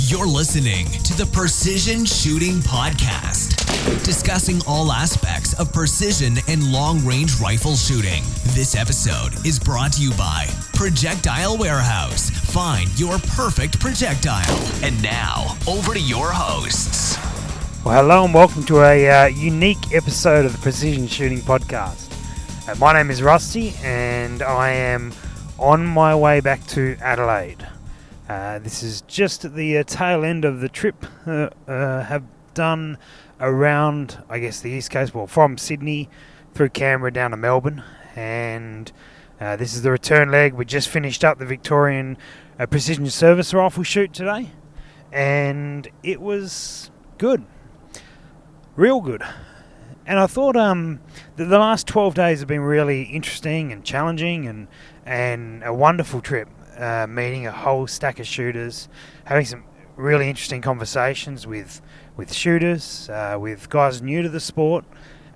You're listening to the Precision Shooting Podcast, discussing all aspects of precision and long-range rifle shooting. This episode is brought to you by Projectile Warehouse. Find your perfect projectile. And now, over to your hosts. Well, hello and welcome to a unique episode of the Precision Shooting Podcast. My name is Rusty and I am on my way back to Adelaide. This is just at the tail end of the trip have done around, I guess, the East Coast, well, from Sydney through Canberra down to Melbourne. And this is the return leg. We just finished up the Victorian Precision Service Rifle shoot today. And it was good. Real good. And I thought that the last 12 days have been really interesting and challenging and a wonderful trip. Meeting a whole stack of shooters, having some really interesting conversations with shooters, with guys new to the sport,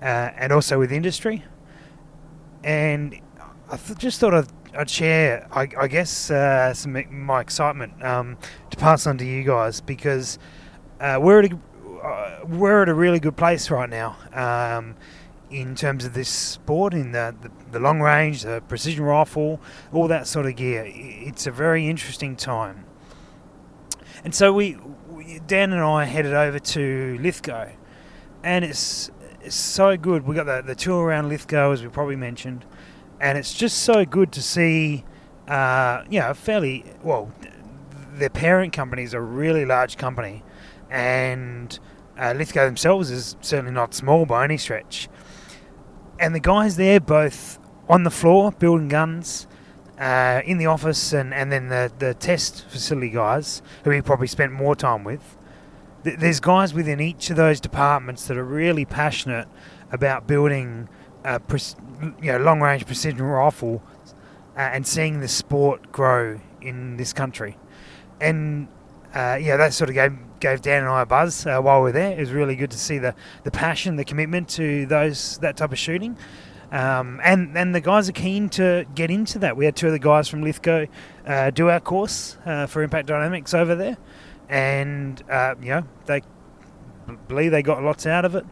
and also with industry. And I just thought I'd share, I guess, some of my excitement to pass on to you guys, because we're at a really good place right now. In terms of this sport, in the long range, the precision rifle, all that sort of gear. It's a very interesting time. And so Dan and I headed over to Lithgow, and it's so good. We got the tour around Lithgow, as we probably mentioned, and it's just so good to see, their parent company is a really large company, and Lithgow themselves is certainly not small by any stretch. And the guys there, both on the floor building guns, in the office, and then the test facility guys, who we probably spent more time with. There's guys within each of those departments that are really passionate about building long-range precision rifle and seeing the sport grow in this country. And that sort of gave Dan and I a buzz while we were there. It was really good to see the passion, the commitment to that type of shooting. And the guys are keen to get into that. We had two of the guys from Lithgow do our course for Impact Dynamics over there. And, they believe they got lots out of it.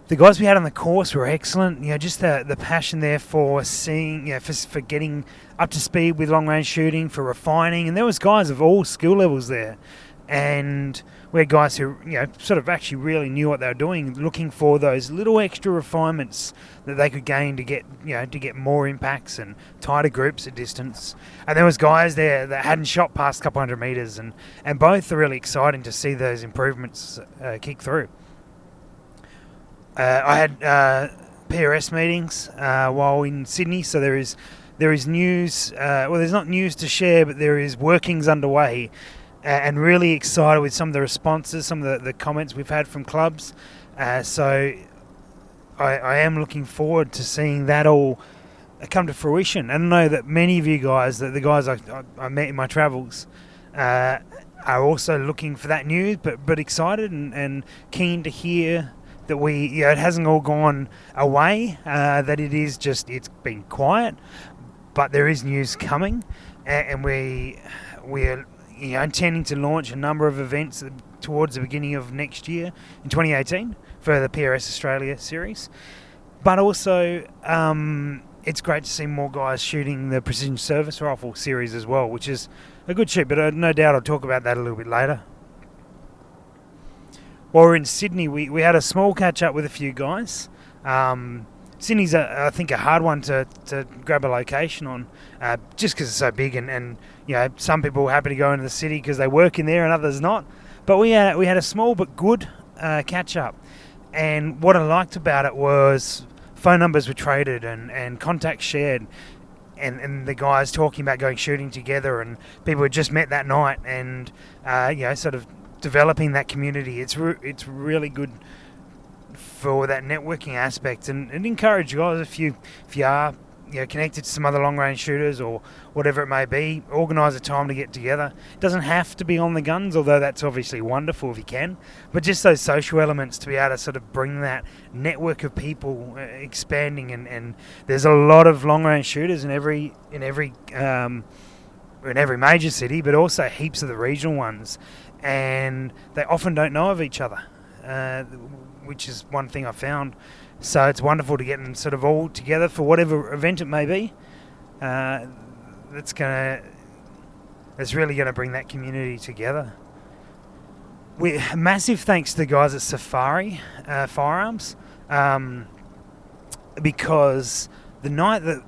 The guys we had on the course were excellent. Just the passion there for seeing, for getting up to speed with long-range shooting, for refining. And there was guys of all skill levels there. And we had guys who, sort of actually really knew what they were doing, looking for those little extra refinements that they could gain to get more impacts and tighter groups at distance. And there was guys there that hadn't shot past a couple hundred metres, and both are really exciting to see those improvements kick through. I had PRS meetings while in Sydney, so there is news. There's not news to share, but there is workings underway. And really excited with some of the responses, some of the comments we've had from clubs. So I am looking forward to seeing that all come to fruition. And I know that many of you guys, the guys I met in my travels, are also looking for that news, but excited and keen to hear that it hasn't all gone away, that it's been quiet, but there is news coming, and we're intending to launch a number of events towards the beginning of next year in 2018 for the PRS Australia series. But also, it's great to see more guys shooting the Precision Service Rifle series as well, which is a good shoot, but no doubt I'll talk about that a little bit later. While we're in Sydney, we had a small catch-up with a few guys. Sydney's, I think, a hard one to grab a location on, just because it's so big, and some people are happy to go into the city because they work in there and others not. But we had a small but good catch-up, and what I liked about it was phone numbers were traded and contacts shared, and the guys talking about going shooting together, and people had just met that night, and sort of developing that community. It's really good for that networking aspect, and encourage you guys, if you are connected to some other long range shooters or whatever it may be, organise a time to get together. It doesn't have to be on the guns, although that's obviously wonderful if you can, but just those social elements to be able to sort of bring that network of people expanding, and there's a lot of long range shooters in every in every major city, but also heaps of the regional ones, and they often don't know of each other, which is one thing I found. So it's wonderful to get them sort of all together for whatever event it may be. It's really going to bring that community together. Massive thanks to the guys at Safari Firearms, because the night that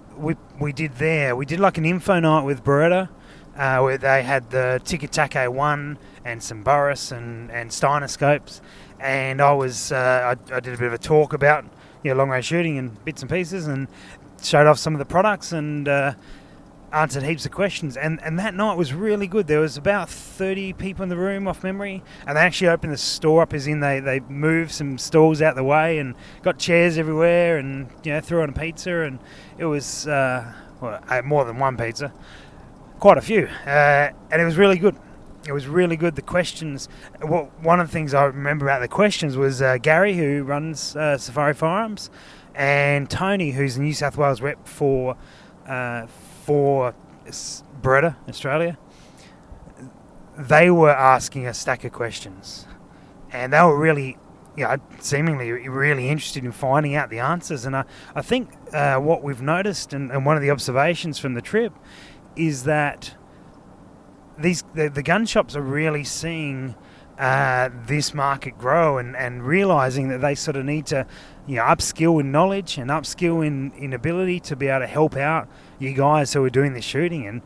we did there, we did like an info night with Beretta, where they had the Tikatake 1 and some Burris and Steiner scopes, and I did a bit of a talk about long range shooting and bits and pieces, and showed off some of the products and answered heaps of questions. And that night was really good. There was about 30 people in the room off memory, and they actually opened the store up, as in they moved some stalls out the way and got chairs everywhere, and threw on a pizza, and it was more than one pizza, quite a few, and it was really good. It was really good. The questions, one of the things I remember about the questions was Gary, who runs Safari Firearms, and Tony, who's the New South Wales rep for Beretta Australia. They were asking a stack of questions, and they were really, seemingly really interested in finding out the answers. And I think what we've noticed, and one of the observations from the trip, is that the gun shops are really seeing this market grow and realising that they sort of need to upskill in knowledge and upskill in ability to be able to help out you guys who are doing the shooting. And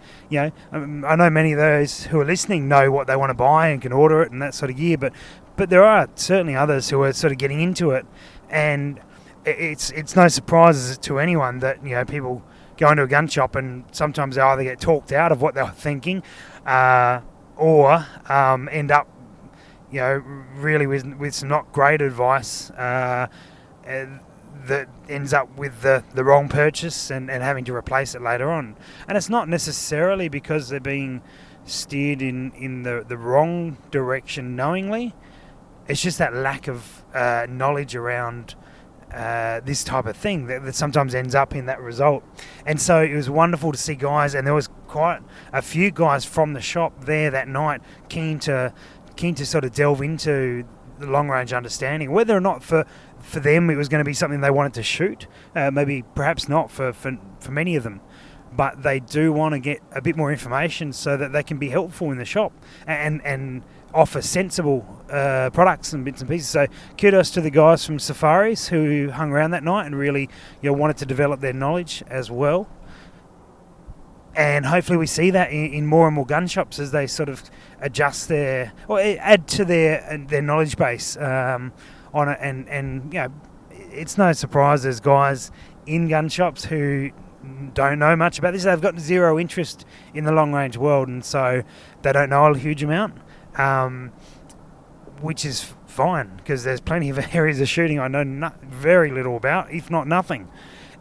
I know many of those who are listening know what they want to buy and can order it and that sort of gear, but there are certainly others who are sort of getting into it, and it's no surprise to anyone that people go into a gun shop and sometimes they either get talked out of what they're thinking, or end up really with some not great advice that ends up with the wrong purchase and having to replace it later on. And it's not necessarily because they're being steered in the wrong direction knowingly. It's just that lack of knowledge around this type of thing that sometimes ends up in that result. And so it was wonderful to see guys, and there was quite a few guys from the shop there that night keen to sort of delve into the long range understanding, whether or not for them it was going to be something they wanted to shoot, maybe perhaps not for many of them, but they do want to get a bit more information so that they can be helpful in the shop and offer sensible products and bits and pieces. So kudos to the guys from Safaris who hung around that night and really wanted to develop their knowledge as well. And hopefully we see that in more and more gun shops as they sort of adjust add to their knowledge base on it. And it's no surprise there's guys in gun shops who don't know much about this. They've got zero interest in the long range world, and so they don't know a huge amount, which is fine, because there's plenty of areas of shooting I know very little about, if not nothing.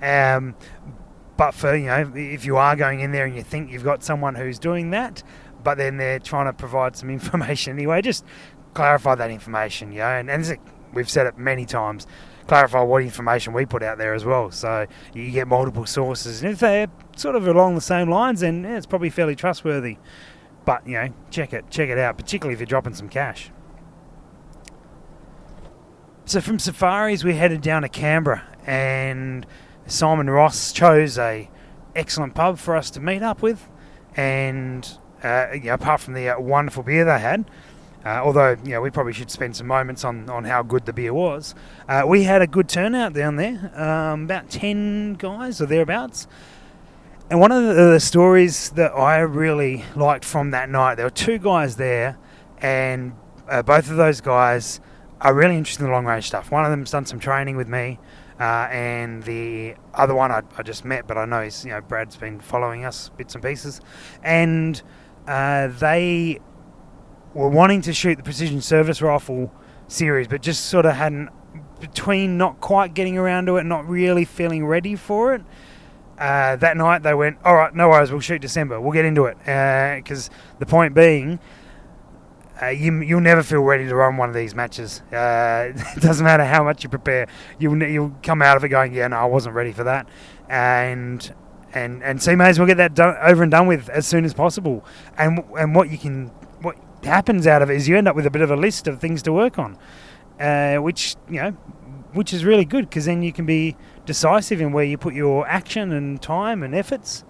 But for if you are going in there and you think you've got someone who's doing that, but then they're trying to provide some information anyway, just clarify that information, and as we've said it many times, clarify what information we put out there as well, so you get multiple sources, and if they're sort of along the same lines, then it's probably fairly trustworthy. But check it out, particularly if you're dropping some cash. So from Safaris we headed down to Canberra, and Simon Ross chose a excellent pub for us to meet up with, and apart from the wonderful beer they had, although we probably should spend some moments on how good the beer was, we had a good turnout down there, about 10 guys or thereabouts. And one of the stories that I really liked from that night, there were 2 guys there, and both of those guys are really interested in the long range stuff. One of them's done some training with me, and the other one I just met, but I know he's, Brad's been following us bits and pieces, and they were wanting to shoot the Precision Service Rifle series, but just sort of hadn't, between not quite getting around to it, not really feeling ready for it. That night they went, all right, no worries, we'll shoot December, we'll get into it, because the point being, you'll never feel ready to run one of these matches. It doesn't matter how much you prepare. You'll come out of it going, yeah, no, I wasn't ready for that. And And so you may as well get that over and done with as soon as possible. And what happens out of it is you end up with a bit of a list of things to work on, which is really good, because then you can be decisive in where you put your action and time and efforts.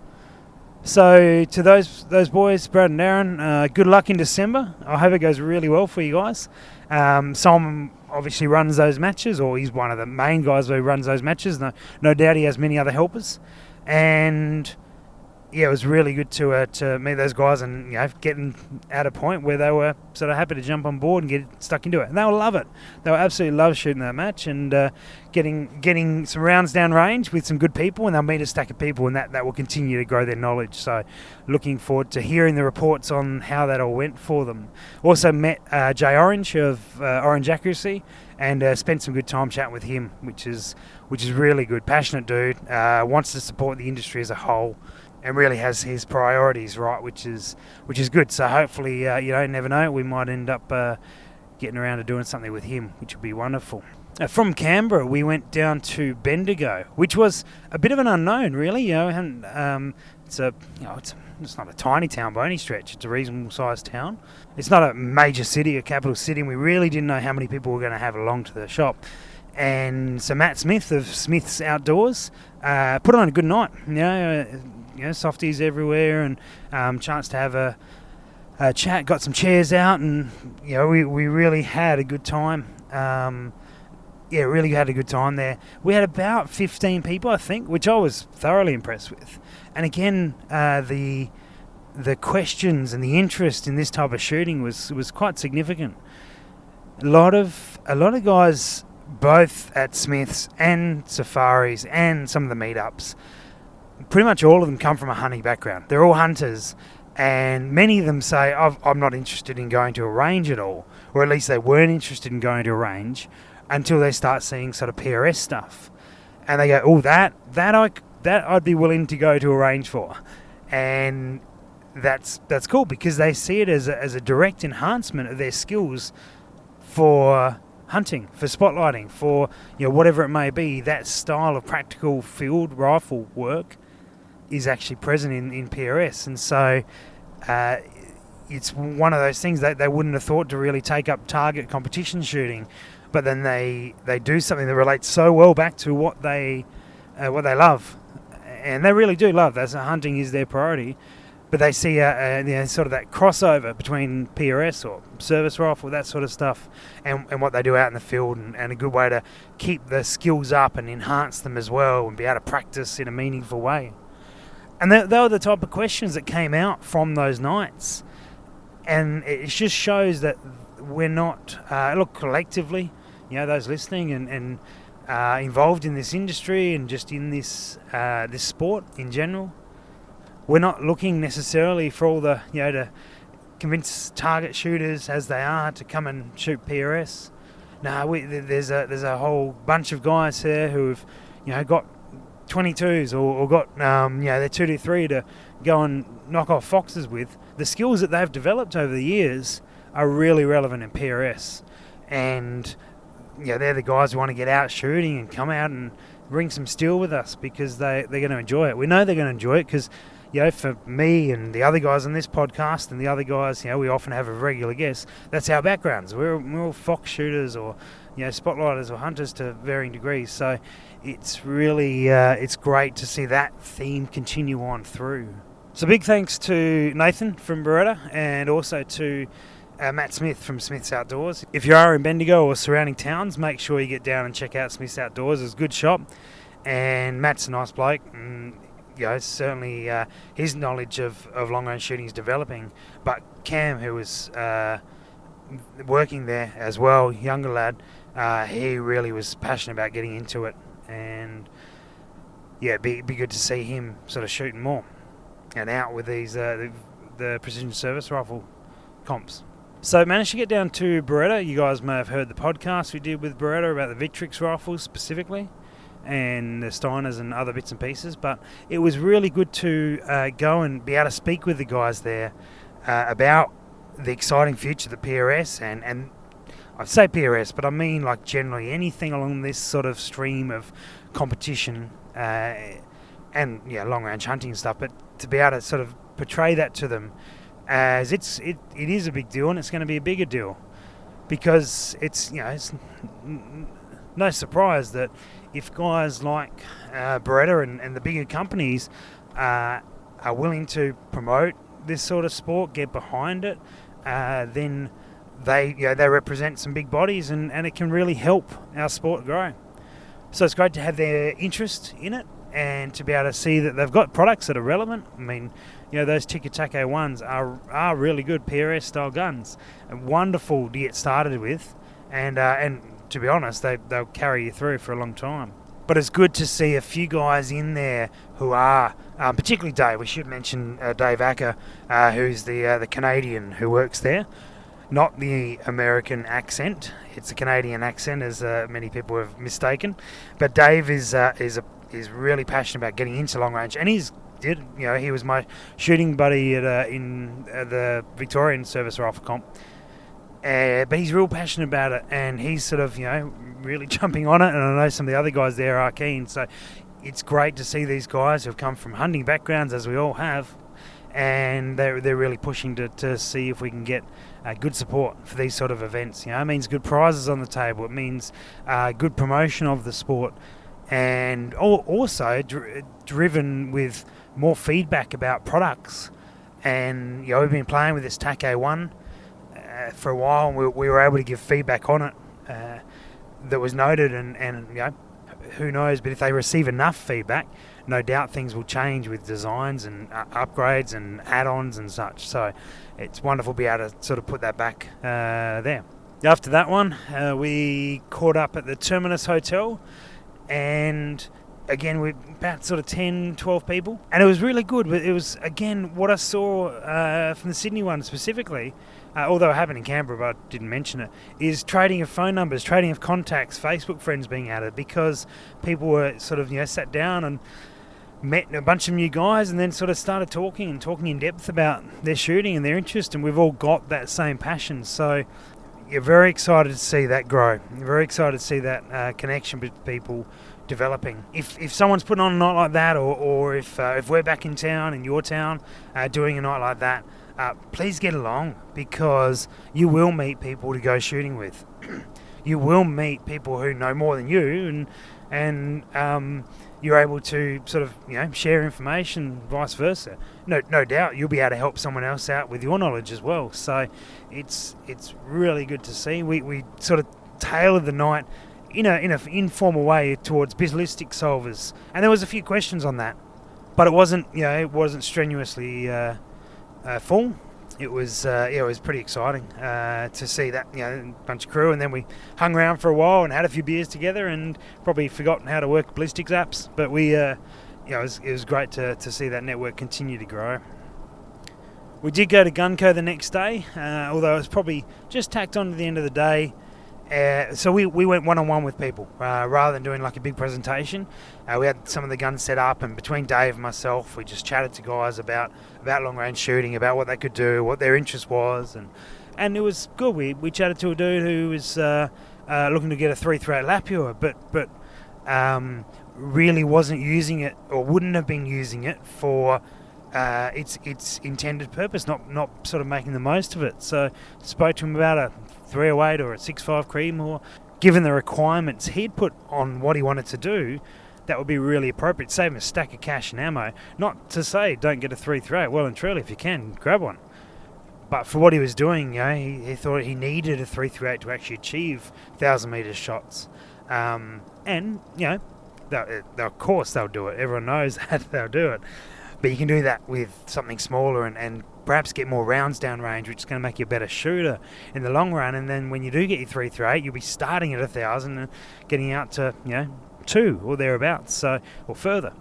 So to those boys, Brad and Darren, good luck in December. I hope it goes really well for you guys. Simon obviously runs those matches, or he's one of the main guys who runs those matches. No doubt he has many other helpers. And yeah, it was really good to meet those guys and getting at a point where they were sort of happy to jump on board and get stuck into it. And they will love it. They will absolutely love shooting that match and getting some rounds down range with some good people, and they'll meet a stack of people, and that will continue to grow their knowledge. So looking forward to hearing the reports on how that all went for them. Also met Jay Orange of Orange Accuracy, and spent some good time chatting with him, which is really good. Passionate dude, wants to support the industry as a whole, and really has his priorities right, which is good. So hopefully, never know, we might end up getting around to doing something with him, which would be wonderful. From Canberra, we went down to Bendigo, which was a bit of an unknown, really. And it's not a tiny town by any stretch. It's a reasonable sized town. It's not a major city, a capital city, and we really didn't know how many people were going to have along to the shop. And so Matt Smith of Smith's Outdoors put on a good night. Softies everywhere, and chance to have a chat. Got some chairs out, and we really had a good time. Really had a good time there. We had about 15 people, I think, which I was thoroughly impressed with. And again, the questions and the interest in this type of shooting was quite significant. A lot of guys, both at Smith's and Safaris and some of the meetups, pretty much all of them come from a hunting background. They're all hunters, and many of them say, I'm not interested in going to a range at all, or at least they weren't interested in going to a range until they start seeing sort of PRS stuff. And they go, oh, that I'd be willing to go to a range for. And that's cool, because they see it as a direct enhancement of their skills for hunting, for spotlighting, for whatever it may be. That style of practical field rifle work is actually present in PRS, and so it's one of those things that they wouldn't have thought to really take up target competition shooting, but then they do something that relates so well back to what they love, and they really do love. That's hunting is their priority. But they see sort of that crossover between PRS or service rifle, that sort of stuff, and what they do out in the field, and a good way to keep the skills up and enhance them as well, and be able to practice in a meaningful way. And they were the type of questions that came out from those nights. And it just shows that we're not, collectively, those listening and involved in this industry and just in this sport in general, we're not looking necessarily for all the, to convince target shooters as they are to come and shoot PRS. No, there's a whole bunch of guys here who've, got 22s or got, their 223 to go and knock off foxes with. The skills that they've developed over the years are really relevant in PRS. And, they're the guys who want to get out shooting and come out and bring some steel with us, because they're going to enjoy it. We know they're going to enjoy it because, for me and the other guys on this podcast and the other guys, we often have a regular guest. That's our backgrounds. We're all fox shooters or, spotlighters or hunters to varying degrees. So it's really, it's great to see that theme continue on through. So big thanks to Nathan from Beretta, and also to Matt Smith from Smith's Outdoors. If you are in Bendigo or surrounding towns, make sure you get down and check out Smith's Outdoors. It's a good shop, and Matt's a nice bloke. And, certainly his knowledge of long-range shooting is developing. But Cam, who was working there as well, younger lad, he really was passionate about getting into it. And, it'd be good to see him sort of shooting more and out with these the precision service rifle comps. So managed to get down to Beretta. You guys may have heard the podcast we did with Beretta about the Victrix rifles specifically, and the Steiners and other bits and pieces. But it was really good to go and be able to speak with the guys there about the exciting future of the PRS, and I say PRS, but I mean like generally anything along this sort of stream of competition, and long range hunting and stuff, but to be able to sort of portray that to them as it is a big deal, and it's going to be a bigger deal, because it's no surprise that if guys like Beretta and the bigger companies are willing to promote this sort of sport, get behind it, then they represent some big bodies, and it can really help our sport grow. So it's great to have their interest in it, and to be able to see that they've got products that are relevant. I mean, those Tikatake ones are really good PRS style guns, and wonderful to get started with, and to be honest, they'll carry you through for a long time. But it's good to see a few guys in there who are, particularly Dave. We should mention Dave Acker, who's the Canadian who works there. Not the American accent; it's a Canadian accent, as many people have mistaken. But Dave is really passionate about getting into long range, and he was my shooting buddy in the Victorian Service Rifle Comp. But he's real passionate about it, and he's sort of really jumping on it. And I know some of the other guys there are keen. So it's great to see these guys who've come from hunting backgrounds, as we all have, and they're really pushing to see if we can get good support for these sort of events. It means good prizes on the table. It means good promotion of the sport, and also driven with more feedback about products. And we've been playing with this Take 1 for a while, and we were able to give feedback on it that was noted, and who knows, but if they receive enough feedback, no doubt things will change with designs and upgrades and add-ons and such. So it's wonderful to be able to sort of put that back there. After that one, we caught up at the Terminus Hotel, and again, we're about sort of 10, 12 people, and it was really good. But it was, again, what I saw from the Sydney one specifically, although it happened in Canberra, but I didn't mention it, is trading of phone numbers, trading of contacts, Facebook friends being added, because people were sort of, sat down and met a bunch of new guys, and then sort of started talking in depth about their shooting and their interest, and we've all got that same passion. So you're very excited to see that grow. You're very excited to see that connection with people developing. If someone's putting on a night like that, or if we're back in town, in your town, doing a night like that, please get along, because you will meet people to go shooting with. You will meet people who know more than you, and you're able to sort of share information, vice versa. No doubt you'll be able to help someone else out with your knowledge as well. So it's really good to see. We sort of tailored the night in an informal way towards ballistic solvers, and there was a few questions on that, but it wasn't strenuously full. It was pretty exciting to see that bunch of crew, and then we hung around for a while and had a few beers together, and probably forgotten how to work ballistics apps. But it was great to see that network continue to grow. We did go to Gunco the next day, although it was probably just tacked on to the end of the day. So we went one-on-one with people rather than doing like a big presentation. We had some of the guns set up, and between Dave and myself, we just chatted to guys about long-range shooting, about what they could do, what their interest was, and it was good. We chatted to a dude who was looking to get a 338 Lapua, but really wasn't using it, or wouldn't have been using it for its intended purpose, not sort of making the most of it. So spoke to him about a 308 or a 6.5 Creedmoor. Given the requirements he'd put on what he wanted to do, that would be really appropriate. Save him a stack of cash and ammo. Not to say don't get a 338. Well and truly, if you can, grab one. But for what he was doing, he thought he needed a 338 to actually achieve 1,000 metre shots. And of course they'll do it. Everyone knows that they'll do it. But you can do that with something smaller and perhaps get more rounds down range, which is going to make you a better shooter in the long run. And then when you do get your 338, you'll be starting at 1,000 and getting out to 2 or thereabouts, or further.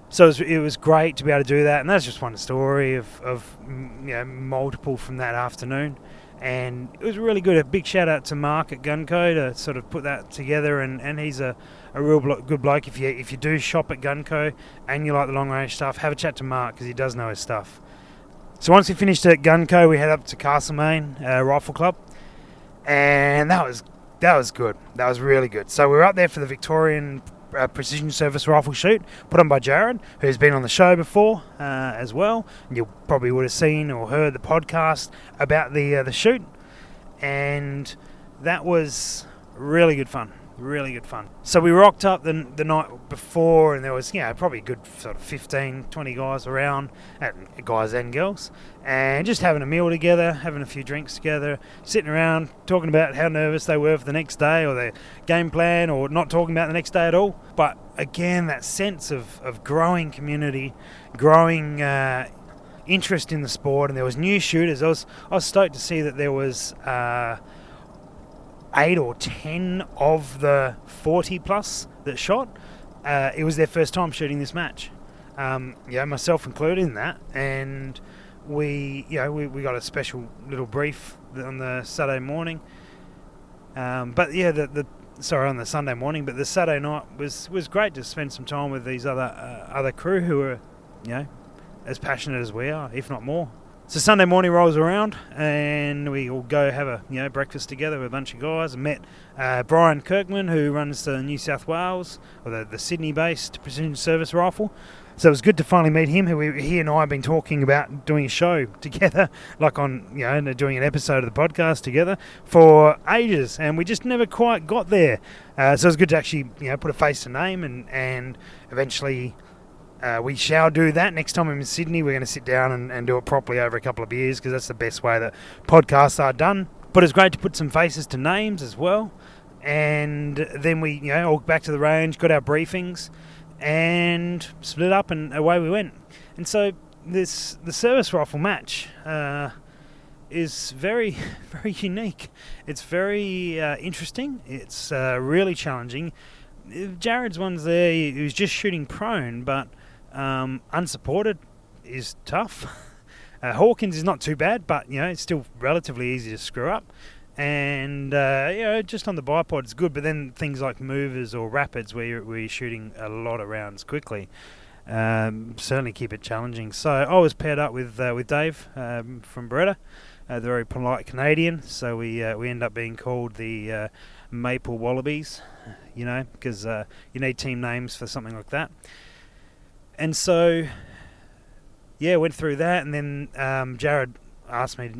So it was great to be able to do that, and that's just one story of multiple from that afternoon. And it was really good. A big shout out to Mark at Gunco to sort of put that together, and he's a real good bloke. If you do shop at Gunco and you like the long range stuff, have a chat to Mark, because he does know his stuff. So once we finished at Gunco, we head up to Castlemaine Rifle Club, and that was good. That was really good. So we were up there for the Victorian precision service rifle shoot put on by Jared, who's been on the show before as well. And you probably would have seen or heard the podcast about the shoot, and that was really good fun. Really good fun. So we rocked up the night before, and there was probably a good sort of 15, 20 guys around, guys and girls, and just having a meal together, having a few drinks together, sitting around talking about how nervous they were for the next day or their game plan, or not talking about the next day at all. But again, that sense of growing community, growing interest in the sport, and there was new shooters. I was stoked to see that there was 8 or 10 of the 40 plus that shot. It was their first time shooting this match. Myself included in that, and we got a special little brief on the Saturday morning. On the Sunday morning, but the Saturday night was great to spend some time with these other crew who were, as passionate as we are, if not more. So Sunday morning rolls around, and we all go have a breakfast together with a bunch of guys. I met Brian Kirkman, who runs the New South Wales, or the Sydney-based precision service rifle. So it was good to finally meet him. He and I have been talking about doing a show together, doing an episode of the podcast together for ages, and we just never quite got there. So it was good to actually put a face to name, and eventually. We shall do that. Next time I'm in Sydney, we're going to sit down and do it properly over a couple of beers, because that's the best way that podcasts are done. But it's great to put some faces to names as well. And then we, all back to the range, got our briefings, and split up, and away we went. And so the service rifle match is very, very unique. It's very interesting. It's really challenging. Jared's one's there. He was just shooting prone, but unsupported is tough. Hawkins is not too bad, but it's still relatively easy to screw up. And just on the bipod it's good, but then things like movers or rapids, where you're shooting a lot of rounds quickly, certainly keep it challenging. So I was paired up with Dave from Beretta, the very polite Canadian. So we end up being called the Maple Wallabies, because you need team names for something like that. And so, went through that, and then Jared asked me,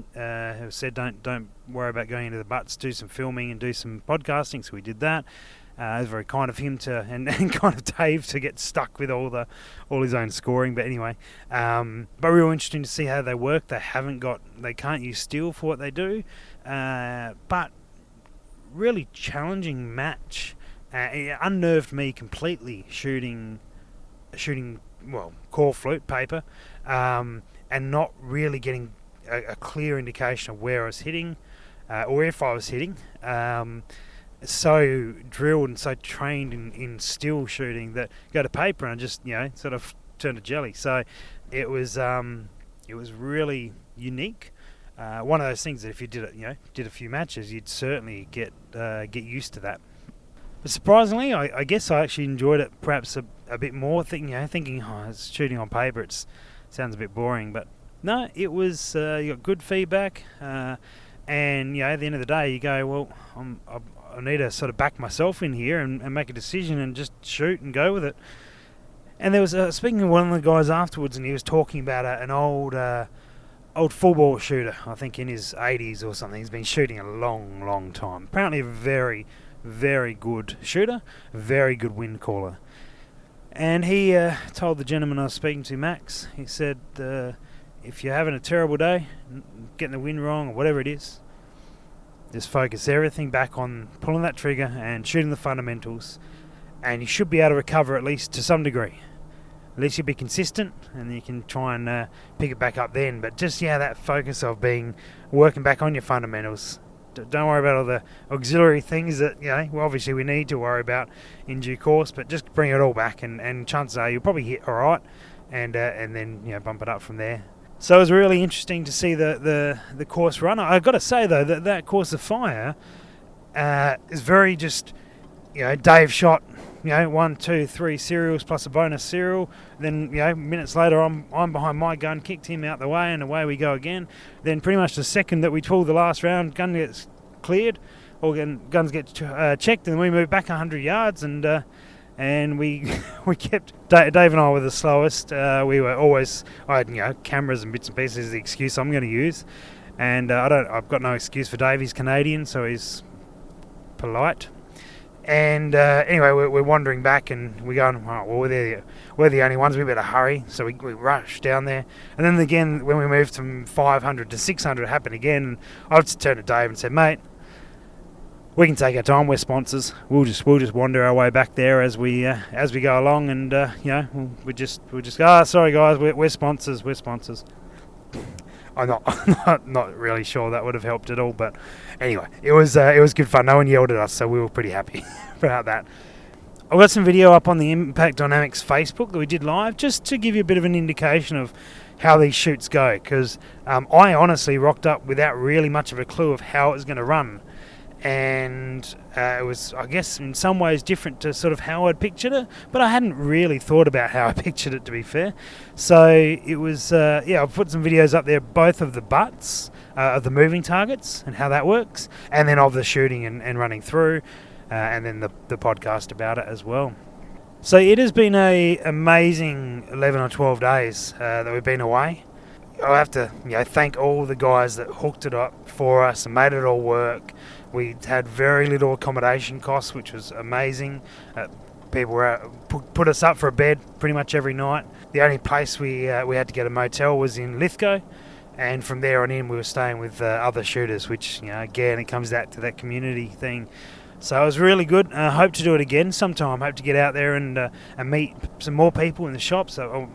said, don't worry about going into the butts, do some filming and do some podcasting. So we did that. It was very kind of him to, and kind of Dave to get stuck with all his own scoring. But anyway, but real interesting to see how they work. They can't use steel for what they do, but really challenging match. It unnerved me completely shooting core flute paper, and not really getting a clear indication of where I was hitting, or if I was hitting. So drilled and so trained in steel shooting that go to paper and just sort of turn to jelly. So it was really unique. One of those things that if you did a few matches, you'd certainly get used to that. But surprisingly, I guess I actually enjoyed it perhaps a bit more. Thinking, it's shooting on paper. It sounds a bit boring, but no, it was. You got good feedback, and at the end of the day, you go, well, I need to sort of back myself in here and make a decision and just shoot and go with it. And there was speaking to one of the guys afterwards, and he was talking about an old football shooter, I think in his 80s or something. He's been shooting a long, long time. Apparently a very, very good shooter, very good wind caller. And he told the gentleman I was speaking to, Max, he said, if you're having a terrible day, getting the wind wrong or whatever it is, just focus everything back on pulling that trigger and shooting the fundamentals, and you should be able to recover at least to some degree. At least you'll be consistent, and you can try and pick it back up then. But just that focus of working back on your fundamentals. Don't worry about all the auxiliary things that obviously we need to worry about in due course, but just bring it all back, and chances are you'll probably hit all right, and then bump it up from there. So it was really interesting to see the course run. I've got to say though that course of fire is very just Dave shot 1, 2, 3 serials plus a bonus serial. Then minutes later I'm behind my gun, kicked him out the way, and away we go again. Then pretty much the second that we pull the last round, gun gets cleared, or guns get checked, and we move back 100 yards, and and we kept Dave and I were the slowest. We were always, I had cameras and bits and pieces is the excuse I'm going to use, and I've got no excuse for Dave. He's Canadian, so he's polite. And anyway, we're wandering back, and we're going, well, we're the only ones. We better hurry. So we rushed down there, and then again when we moved from 500 to 600, it happened again. And I just turned to Dave and said, "Mate, we can take our time. We're sponsors. We'll just wander our way back there as we go along, and we just go. Oh, sorry guys, we're sponsors. We're sponsors." I'm not really sure that would have helped at all, but anyway, it was good fun. No one yelled at us, so we were pretty happy about that. I've got some video up on the Impact Dynamics Facebook that we did live, just to give you a bit of an indication of how these shoots go, because I honestly rocked up without really much of a clue of how it was going to run. And it was, I guess, in some ways different to sort of how I'd pictured it, but I hadn't really thought about how I pictured it, to be fair. So it was, I've put some videos up there, both of the butts, of the moving targets and how that works, and then of the shooting and running through, and then the podcast about it as well. So it has been a amazing 11 or 12 days that we've been away. I have to thank all the guys that hooked it up for us and made it all work. We had very little accommodation costs, which was amazing. People were put us up for a bed pretty much every night. The only place we had to get a motel was in Lithgow, and from there on in we were staying with other shooters, which again it comes back to that community thing. So it was really good. I hope to do it again sometime. Hope to get out there and meet some more people in the shop. So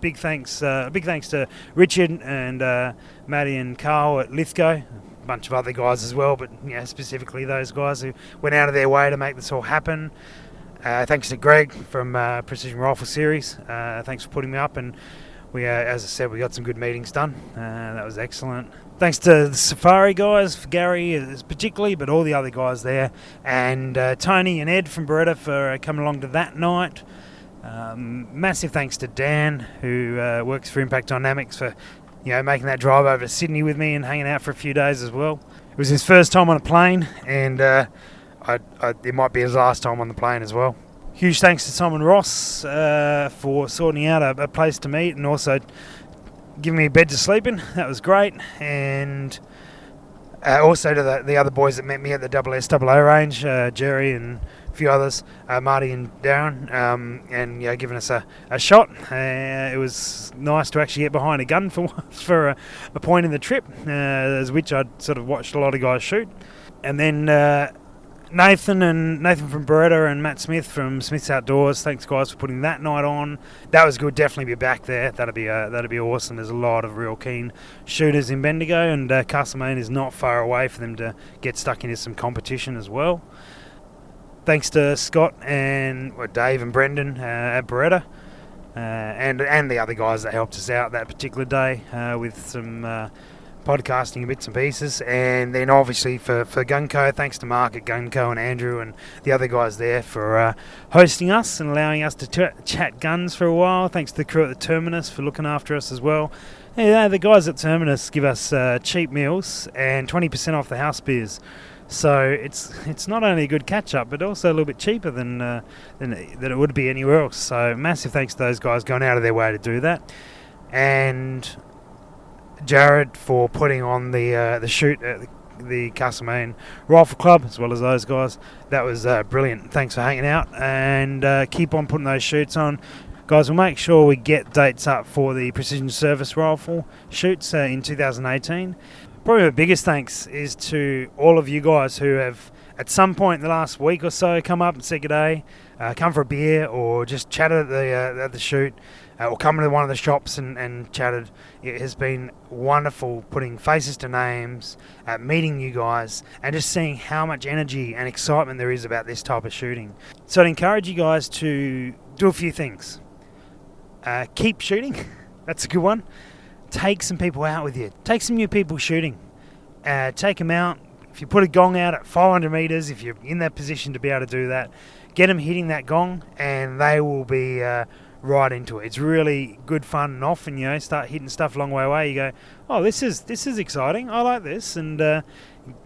big thanks to Richard and Matty and Carl at Lithgow. A bunch of other guys as well, but specifically those guys who went out of their way to make this all happen. Thanks to Greg from Precision Rifle Series. Thanks for putting me up, and we, as I said, we got some good meetings done. That was excellent. Thanks to the Safari guys, Gary particularly, but all the other guys there, and Tony and Ed from Beretta for coming along to that night. Massive thanks to Dan, who works for Impact Dynamics, for making that drive over to Sydney with me and hanging out for a few days as well. It was his first time on a plane, and it might be his last time on the plane as well. Huge thanks to Simon Ross for sorting out a place to meet and also giving me a bed to sleep in. That was great. And also to the other boys that met me at the SSAA range, Jerry and a few others, Marty and Darren, and giving us a shot. It was nice to actually get behind a gun for a point in the trip, as which I'd sort of watched a lot of guys shoot. And then Nathan from Beretta and Matt Smith from Smith's Outdoors. Thanks guys for putting that night on. That was good. Definitely be back there. That'd be awesome. There's a lot of real keen shooters in Bendigo, and Castlemaine is not far away for them to get stuck into some competition as well. Thanks to Scott and Dave and Brendan at Beretta, and the other guys that helped us out that particular day with some podcasting and bits and pieces. And then obviously for Gunco, thanks to Mark at Gunco and Andrew and the other guys there for hosting us and allowing us to chat guns for a while. Thanks to the crew at the Terminus for looking after us as well. The guys at Terminus give us cheap meals and 20% off the house beers. So it's not only a good catch-up, but also a little bit cheaper than it would be anywhere else. So massive thanks to those guys going out of their way to do that. And Jared for putting on the shoot at the Castlemaine Rifle Club, as well as those guys. That was brilliant. Thanks for hanging out, and keep on putting those shoots on. Guys, we'll make sure we get dates up for the Precision Service Rifle shoots in 2018. Probably the biggest thanks is to all of you guys who have, at some point in the last week or so, come up and said good day, come for a beer, or just chatted at the shoot, or come to one of the shops and chatted. It has been wonderful putting faces to names, meeting you guys, and just seeing how much energy and excitement there is about this type of shooting. So I'd encourage you guys to do a few things. Keep shooting. That's a good one. Take some people out with you. Take some new people shooting. Take them out. If you put a gong out at 500 metres, if you're in that position to be able to do that, get them hitting that gong, and they will be right into it. It's really good fun, and often, you know, start hitting stuff a long way away. You go, oh, this is exciting. I like this, and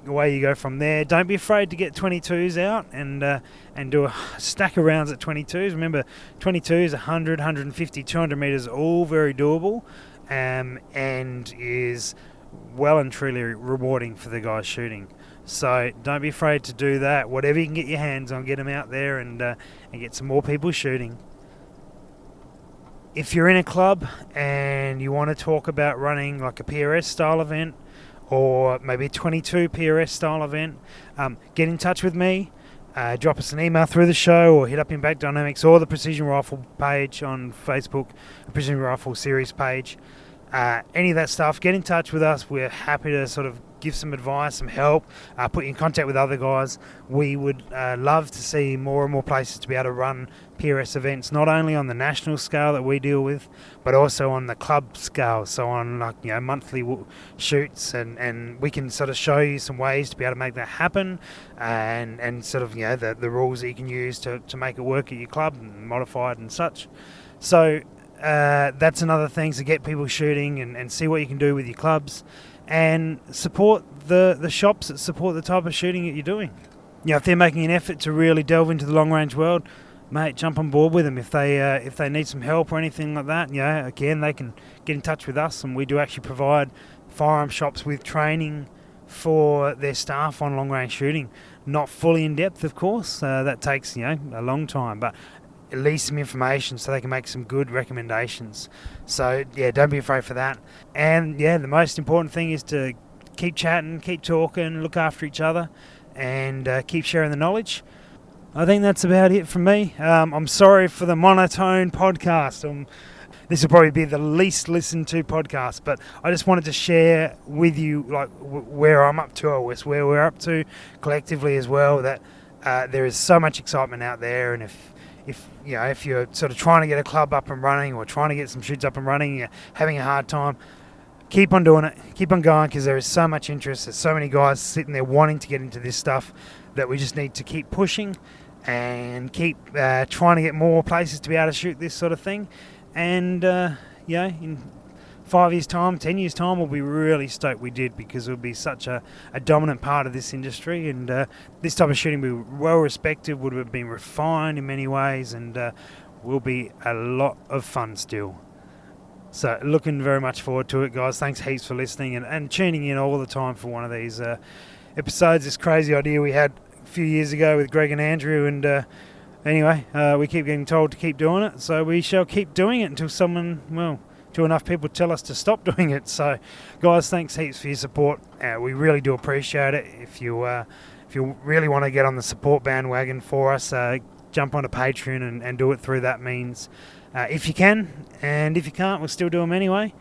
away you go from there. Don't be afraid to get 22s out and do a stack of rounds at 22s. Remember, 22s, 100, 150, 200 metres, all very doable, and is well and truly rewarding for the guys shooting. So don't be afraid to do that. Whatever you can get your hands on, get them out there and get some more people shooting. If you're in a club and you want to talk about running like a PRS style event or maybe a 22 PRS style event, get in touch with me. Drop us an email through the show or hit up Impact Dynamics or the Precision Rifle page on Facebook, the Precision Rifle series page. Any of that stuff, get in touch with us. We're happy to sort of give some advice, some help, put you in contact with other guys. We would love to see more and more places to be able to run PRS events, not only on the national scale that we deal with, but also on the club scale, so on like, you know, monthly shoots, and we can sort of show you some ways to be able to make that happen, and sort of, you know, the rules that you can use to make it work at your club and modified and such. So that's another thing, to get people shooting and see what you can do with your clubs and support the shops that support the type of shooting that you're doing. You know, if they're making an effort to really delve into the long range world, mate, jump on board with them. If they need some help or anything like that, you know, again, they can get in touch with us, and we do actually provide firearm shops with training for their staff on long range shooting. Not fully in depth, of course, that takes, you know, a long time, but at least some information so they can make some good recommendations. So yeah, don't be afraid for that. And yeah, the most important thing is to keep chatting, keep talking, look after each other, and keep sharing the knowledge. I think that's about it from me. I'm sorry for the monotone podcast. This will probably be the least listened to podcast, but I just wanted to share with you like where I'm up to, or where we're up to collectively as well, that there is so much excitement out there. And if you're sort of trying to get a club up and running, or trying to get some shoots up and running, you're having a hard time, keep on doing it, keep on going, because there is so much interest. There's so many guys sitting there wanting to get into this stuff that we just need to keep pushing and keep trying to get more places to be able to shoot this sort of thing. And in 5 years' time, 10 years' time, we'll be really stoked we did, because it will be such a dominant part of this industry, and this type of shooting will be well respected, would have been refined in many ways, and will be a lot of fun still. So looking very much forward to it, guys. Thanks heaps for listening and tuning in all the time for one of these episodes. This crazy idea we had a few years ago with Greg and Andrew, and anyway, we keep getting told to keep doing it, so we shall keep doing it until enough people tell us to stop doing it. So guys, thanks heaps for your support. We really do appreciate it. If you really want to get on the support bandwagon for us, jump onto Patreon and do it through that means, if you can, and if you can't, we'll still do them anyway.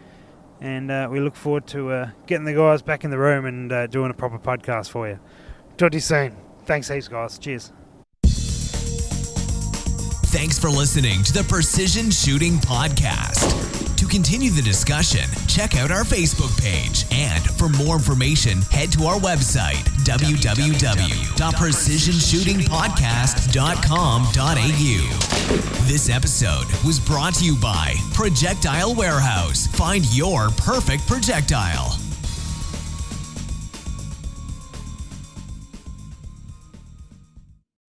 And we look forward to getting the guys back in the room and doing a proper podcast for you. Talk to you soon. Thanks heaps, guys. Cheers. Thanks for listening to the Precision Shooting Podcast. To continue the discussion, check out our Facebook page. And for more information, head to our website, www.precisionshootingpodcast.com.au. This episode was brought to you by Projectile Warehouse. Find your perfect projectile.